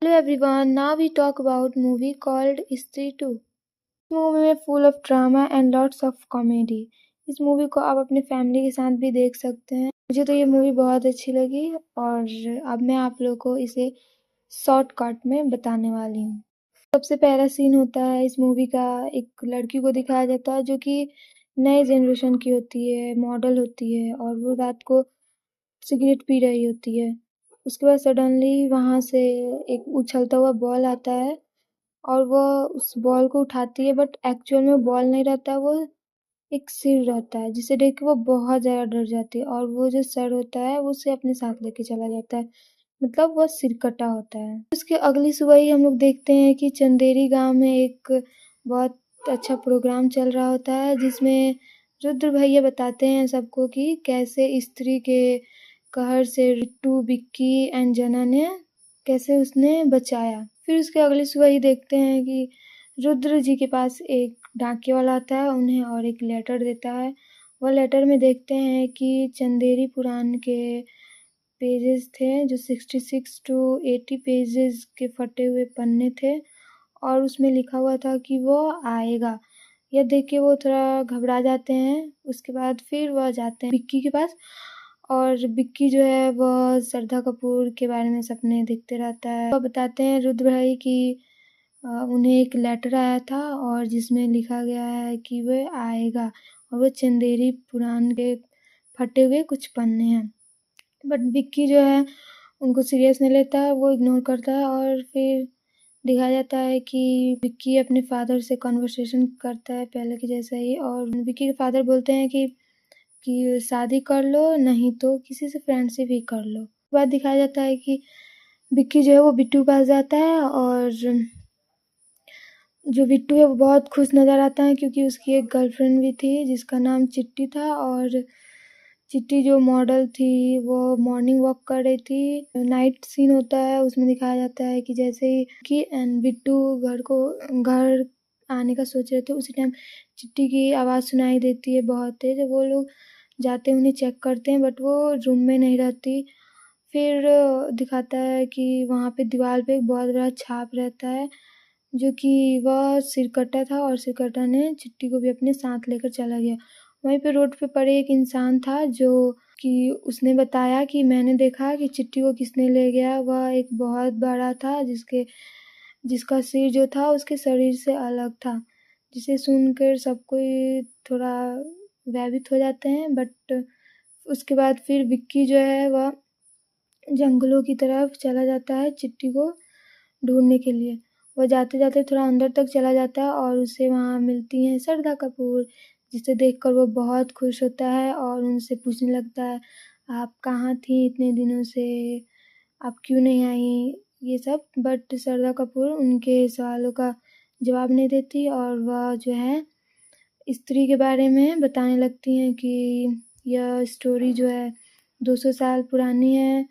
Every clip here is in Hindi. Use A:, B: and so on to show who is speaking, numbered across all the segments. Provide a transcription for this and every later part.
A: Hello everyone, now we talk about movie called Stree 2. इस मूवी में full of drama and lots of comedy. इस मूवी को आप अपने फैमिली के साथ भी देख सकते हैं। मुझे तो ये मूवी बहुत अच्छी लगी और अब मैं आप लोगों को इसे शॉर्टकट में बताने वाली हूँ। सबसे पहला सीन होता है इस मूवी का, एक लड़की को दिखाया जाता है जो कि नए जनरेशन की होती है, मॉडल होती है और वो रात को सिगरेट पी रही होती है। उसके बाद सडनली वहाँ से एक उछलता हुआ बॉल आता है और वो उस बॉल को उठाती है, बट एक्चुअल में बॉल नहीं रहता है, वो एक सिर रहता है जिसे देख के वो बहुत ज़्यादा डर जाती है और वो जो सर होता है वो उसे अपने साथ लेके चला जाता है। मतलब वो सिरकटा होता है। उसके अगली सुबह ही हम लोग देखते हैं कि चंदेरी गाँव में एक बहुत अच्छा प्रोग्राम चल रहा होता है जिसमें रुद्र भैया बताते हैं सबको कि कैसे स्त्री के कहर से रिट्टू, विक्की एंड जना ने कैसे उसने बचाया। फिर उसके अगली सुबह ही देखते हैं कि रुद्र जी के पास एक डाकिया वाला आता है उन्हें और एक लेटर देता है। वह लेटर में देखते हैं कि चंदेरी पुराण के पेजेस थे जो 66 टू 80 पेजेस के फटे हुए पन्ने थे और उसमें लिखा हुआ था कि वो आएगा। यह देख के वो थोड़ा घबरा जाते हैं। उसके बाद फिर वह जाते हैं विक्की के पास और विक्की जो है वह श्रद्धा कपूर के बारे में सपने देखते रहता है। वह बताते हैं रुद्र भाई कि उन्हें एक लेटर आया था और जिसमें लिखा गया है कि वह आएगा और वो चंदेरी पुराण के फटे हुए कुछ पन्ने हैं। बट विक्की जो है उनको सीरियस नहीं लेता है, वो इग्नोर करता है और फिर दिखाया जाता है कि विक्की अपने फादर से कन्वर्सेशन करता है पहले के जैसा ही और विक्की के फादर बोलते हैं कि शादी कर लो नहीं तो किसी से फ्रेंडशिप ही कर लो। उसके बाद दिखाया जाता है कि विक्की जो है वो बिट्टू के पास जाता है और जो बिट्टू है वो बहुत खुश नज़र आता है क्योंकि उसकी एक गर्लफ्रेंड भी थी जिसका नाम चिट्टी था और चिट्टी जो मॉडल थी वो मॉर्निंग वॉक कर रही थी। नाइट सीन होता है उसमें दिखाया जाता है कि जैसे ही कि बिट्टू घर आने का सोच रहे थे उसी टाइम चिट्टी की आवाज़ सुनाई देती है बहुत तेज़। वो लोग जाते हैं उन्हें चेक करते हैं बट वो रूम में नहीं रहती। फिर दिखाता है कि वहाँ पे दीवार पे एक बहुत बड़ा छाप रहता है जो कि वह सिरकट्टा था और सिरकट्टा ने चिट्टी को भी अपने साथ लेकर चला गया। वहीं पे रोड पे पड़े एक इंसान था जो कि उसने बताया कि मैंने देखा कि चिट्टी को किसने ले गया। वह एक बहुत बड़ा था जिसका सिर जो था उसके शरीर से अलग था, जिसे सुनकर सब कोई थोड़ा भयभीत हो जाते हैं। बट उसके बाद फिर विक्की जो है वह जंगलों की तरफ चला जाता है चिट्टी को ढूंढने के लिए। वो जाते-जाते थोड़ा अंदर तक चला जाता है और उसे वहाँ मिलती हैं श्रद्धा कपूर, जिसे देखकर वो बहुत खुश होता है और उनसे पूछने लगता है, "आप कहाँ थीं इतने दिनों से? आप क्यों नहीं आईं?" ये सब। बट श्रद्धा कपूर उनके सवालों का जवाब नहीं देती और वह जो है स्त्री के बारे में बताने लगती हैं कि यह स्टोरी जो है 200 साल पुरानी है,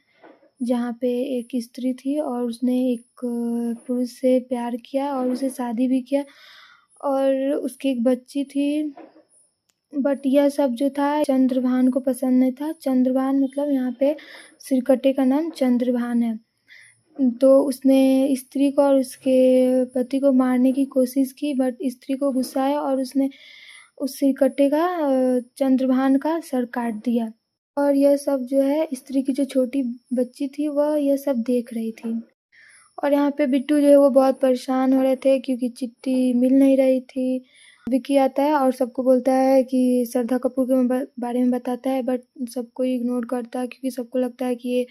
A: जहाँ पे एक स्त्री थी और उसने एक पुरुष से प्यार किया और उसे शादी भी किया और उसकी एक बच्ची थी। बट यह सब जो था चंद्रभान को पसंद नहीं था। चंद्रभान मतलब यहाँ पे सिरकट्टे का नाम चंद्रभान है। तो उसने स्त्री को और उसके पति को मारने की कोशिश की बट स्त्री को गुस्सा आया और उसने उस सिरकट्टे का चंद्रभान का सर काट दिया। और यह सब जो है स्त्री की जो छोटी बच्ची थी वह यह सब देख रही थी। और यहाँ पे बिट्टू जो है वो बहुत परेशान हो रहे थे क्योंकि चिट्टी मिल नहीं रही थी। विक्की आता है और सबको बोलता है कि श्रद्धा कपूर के बारे में बताता है बट सबको इग्नोर करता है क्योंकि सबको लगता है कि ये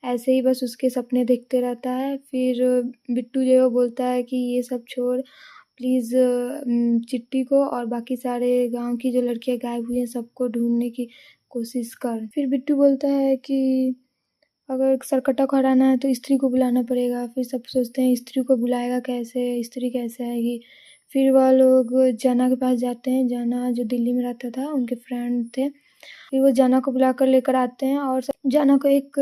A: ऐसे ही बस उसके सपने देखते रहता है। फिर बिट्टू जो है वो बोलता है कि ये सब छोड़, प्लीज़ चिट्टी को और बाकी सारे गाँव की जो लड़कियाँ गायब हुई हैं सबको ढूँढने की कोशिश कर। फिर बिट्टू बोलता है कि अगर सरकट्टा को हराना है तो स्त्री को बुलाना पड़ेगा। फिर सब सोचते हैं स्त्री को बुलाएगा कैसे, स्त्री कैसे आएगी। फिर वह लोग जना के पास जाते हैं, जना जो दिल्ली में रहता था, उनके फ्रेंड थे। फिर वो जना को बुलाकर लेकर आते हैं और जना को एक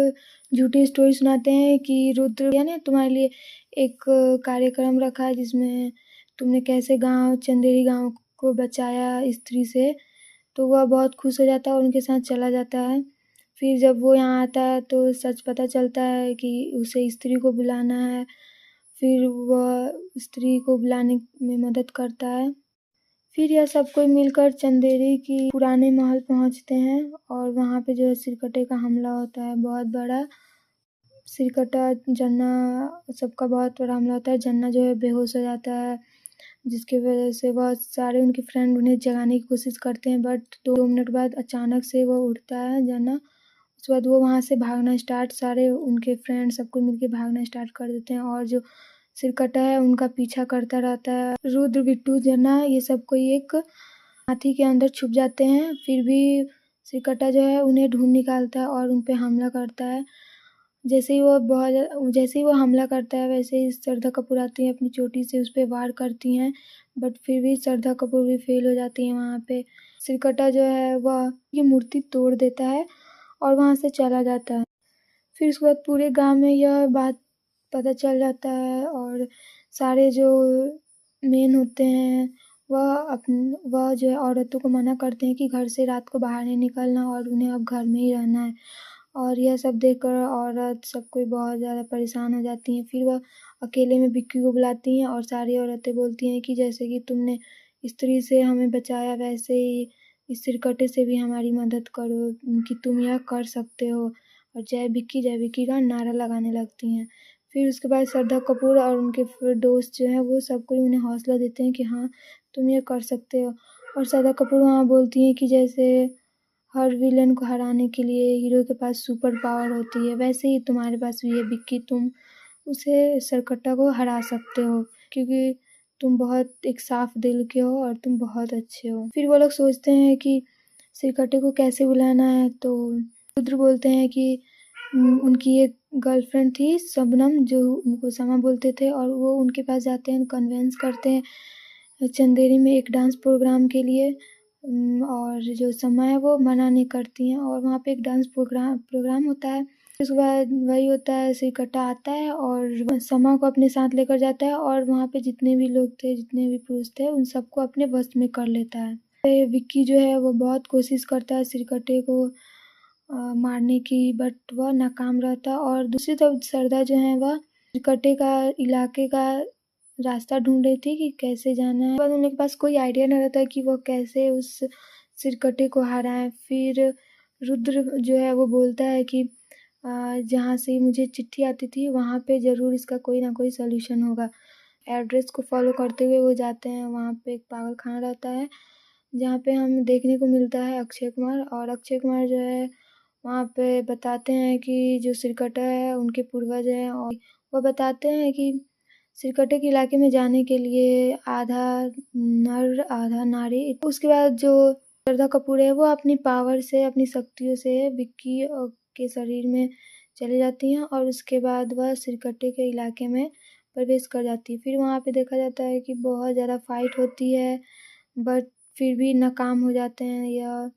A: झूठी स्टोरी सुनाते हैं कि रुद्र यानी तुम्हारे लिए एक कार्यक्रम रखा है जिसमें तुमने कैसे चंदेरी गाँव को बचाया स्त्री से। तो वह बहुत खुश हो जाता है और उनके साथ चला जाता है। फिर जब वो यहाँ आता है तो सच पता चलता है कि उसे स्त्री को बुलाना है। फिर वह स्त्री को बुलाने में मदद करता है। फिर यह सब कोई मिलकर चंदेरी की पुराने महल पहुँचते हैं और वहाँ पे जो है सिरकटे का हमला होता है बहुत बड़ा। सिरकटा जन्ना सबका बहुत बड़ा हमला होता है। जन्ना जो है बेहोश हो जाता है, जिसकी वजह से वह सारे उनके फ्रेंड उन्हें जगाने की कोशिश करते हैं, बट 2 मिनट बाद अचानक से वो उठता है जन्ना। उसके बाद वो वहाँ से भागना स्टार्ट, सारे उनके फ्रेंड सबको मिलके भागना स्टार्ट कर देते हैं और जो सिरकटा है उनका पीछा करता रहता है। रुद्र, बिट्टू, जन्ना ये सब कोई एक हाथी के अंदर छुप जाते हैं। फिर भी सिरकटा जो है उन्हें ढूंढ निकालता है और उन पे हमला करता है। जैसे ही वो हमला करता है वैसे ही श्रद्धा कपूर आती है, अपनी चोटी से उस पे वार करती हैं, बट फिर भी श्रद्धा कपूर भी फेल हो जाती हैं वहाँ पे। सिरकटा जो है वह ये मूर्ति तोड़ देता है और वहाँ से चला जाता है। फिर उसके बाद पूरे गांव में यह बात पता चल जाता है और सारे जो मेन होते हैं वह जो है औरतों को मना करते हैं कि घर से रात को बाहर नहीं निकलना और उन्हें अब घर में ही रहना है। और यह सब देखकर औरत सब कोई बहुत ज़्यादा परेशान हो जाती हैं। फिर वह अकेले में विक्की को बुलाती हैं और सारी औरतें बोलती हैं कि जैसे कि तुमने स्त्री से हमें बचाया वैसे ही इस सिरकटे से भी हमारी मदद करो कि तुम यह कर सकते हो, और जय विक्की का नारा लगाने लगती हैं। फिर उसके बाद श्रद्धा कपूर और उनके दोस्त जो हैं वो सब कोई उन्हें हौसला देते हैं कि हाँ तुम ये कर सकते हो। और श्रद्धा कपूर वहाँ बोलती हैं कि जैसे हर विलन को हराने के लिए हीरो के पास सुपर पावर होती है, वैसे ही तुम्हारे पास भी है विक्की, तुम उसे सिरकटा को हरा सकते हो क्योंकि तुम बहुत एक साफ दिल के हो और तुम बहुत अच्छे हो। फिर वो लोग सोचते हैं कि सिरकटे को कैसे बुलाना है, तो रुद्र बोलते हैं कि उनकी एक गर्लफ्रेंड थी शबनम, जो उनको समा बोलते थे, और वो उनके पास जाते हैं, कन्वेंस करते हैं चंदेरी में एक डांस प्रोग्राम के लिए। और जो समा है वो मना नहीं करती हैं और वहाँ पे एक डांस प्रोग्राम होता है। उसके बाद वही होता है, सिरकटा आता है और समा को अपने साथ लेकर जाता है और वहाँ पे जितने भी लोग थे, जितने भी पुरुष थे, उन सबको अपने वश में कर लेता है। विक्की जो है वो बहुत कोशिश करता है सिरकटे को मारने की, बट वह नाकाम रहता। और दूसरी तरफ श्रद्धा जो है वह सिरकटे का इलाके का रास्ता ढूंढ रही थी कि कैसे जाना है। पर उनके पास कोई आइडिया नहीं रहता कि वो कैसे उस सिरकटे को हराएं। फिर रुद्र जो है वो बोलता है कि जहाँ से मुझे चिट्ठी आती थी वहाँ पे ज़रूर इसका कोई ना कोई सॉल्यूशन होगा। एड्रेस को फॉलो करते हुए वो जाते हैं, वहाँ पे एक पागल खाना रहता है जहाँ पे हम देखने को मिलता है अक्षय कुमार। और अक्षय कुमार जो है वहाँ पे बताते हैं कि जो सिरकटा है उनके पूर्वज हैं, और वो बताते हैं कि सिरकटे के इलाके में जाने के लिए आधा नर आधा नारी। उसके बाद जो श्रद्धा कपूर है वो अपनी पावर से, अपनी शक्तियों से विक्की के शरीर में चली जाती हैं और उसके बाद वह सिरकटे के इलाके में प्रवेश कर जाती है। फिर वहाँ पे देखा जाता है कि बहुत ज़्यादा फाइट होती है, बट फिर भी नाकाम हो जाते हैं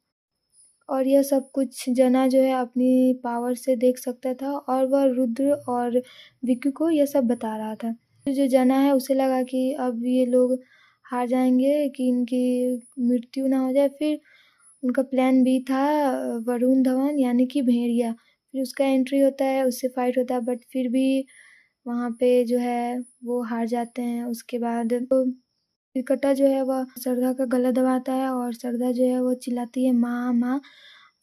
A: और यह सब कुछ जना जो है अपनी पावर से देख सकता था और वह रुद्र और विक्की को यह सब बता रहा था। जो जना है उसे लगा कि अब ये लोग हार जाएंगे, कि इनकी मृत्यु ना हो जाए। फिर उनका प्लान बी था वरुण धवन यानी कि भेड़िया, फिर उसका एंट्री होता है, उससे फाइट होता है, बट फिर भी वहाँ पे जो है वो हार जाते हैं। उसके बाद तो सिरकटा जो है वह श्रद्धा का गला दबाता है और श्रद्धा जो है वो चिल्लाती है माँ माँ।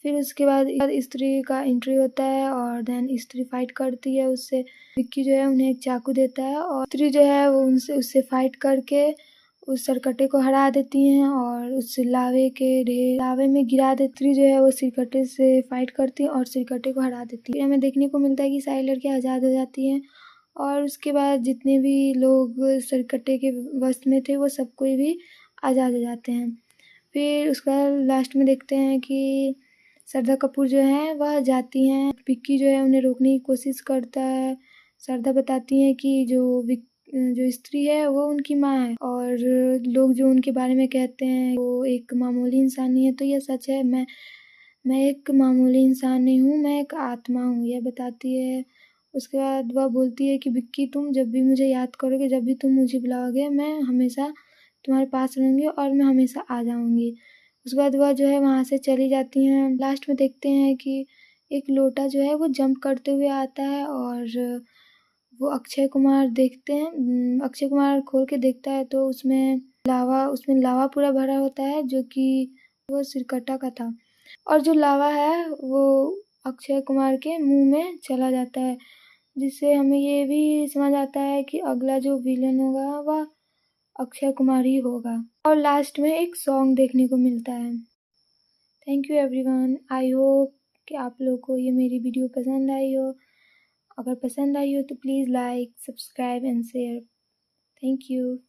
A: फिर उसके बाद स्त्री का एंट्री होता है और देन स्त्री फाइट करती है उससे। विक्की जो है उन्हें एक चाकू देता है और स्त्री जो है वो उससे फाइट करके उस सिरकटे को हरा देती हैं और उस लावे में गिरा देती। स्त्री जो है वो सिरकटे से फाइट करती है और सिरकटे को हरा देती है। हमें देखने को मिलता है कि सारी लड़कियां आज़ाद हो जाती हैं और उसके बाद जितने भी लोग सिरकटे के वश में थे वो सब कोई भी आज़ाद हो जाते हैं। फिर उसका लास्ट में देखते हैं कि श्रद्धा कपूर जो है वह जाती हैं, विक्की जो है उन्हें रोकने की कोशिश करता है। श्रद्धा बताती हैं कि जो स्त्री है वो उनकी माँ है और लोग जो उनके बारे में कहते हैं वो एक मामूली इंसान नहीं है, तो यह सच है। मैं एक मामूली इंसान नहीं हूँ, मैं एक आत्मा हूँ, यह बताती है। उसके बाद वह बोलती है कि विक्की तुम जब भी मुझे याद करोगे, जब भी तुम मुझे बुलाओगे, मैं हमेशा तुम्हारे पास रहूँगी और मैं हमेशा आ जाऊँगी। उसके बाद वह जो है वहाँ से चली जाती हैं। लास्ट में देखते हैं कि एक लोटा जो है वो जंप करते हुए आता है और वो अक्षय कुमार देखते हैं। अक्षय कुमार खोल के देखता है तो उसमें लावा पूरा भरा होता है, जो कि वो सिरकट्टा का था। और जो लावा है वो अक्षय कुमार के मुंह में चला जाता है, जिससे हमें ये भी समझ आता है कि अगला जो विलन होगा वह अक्षय कुमार ही होगा। और लास्ट में एक सॉन्ग देखने को मिलता है। Thank you everyone. I hope कि आप लोगों को ये मेरी वीडियो पसंद आई हो। अगर पसंद आई हो तो please like, subscribe and share. Thank you.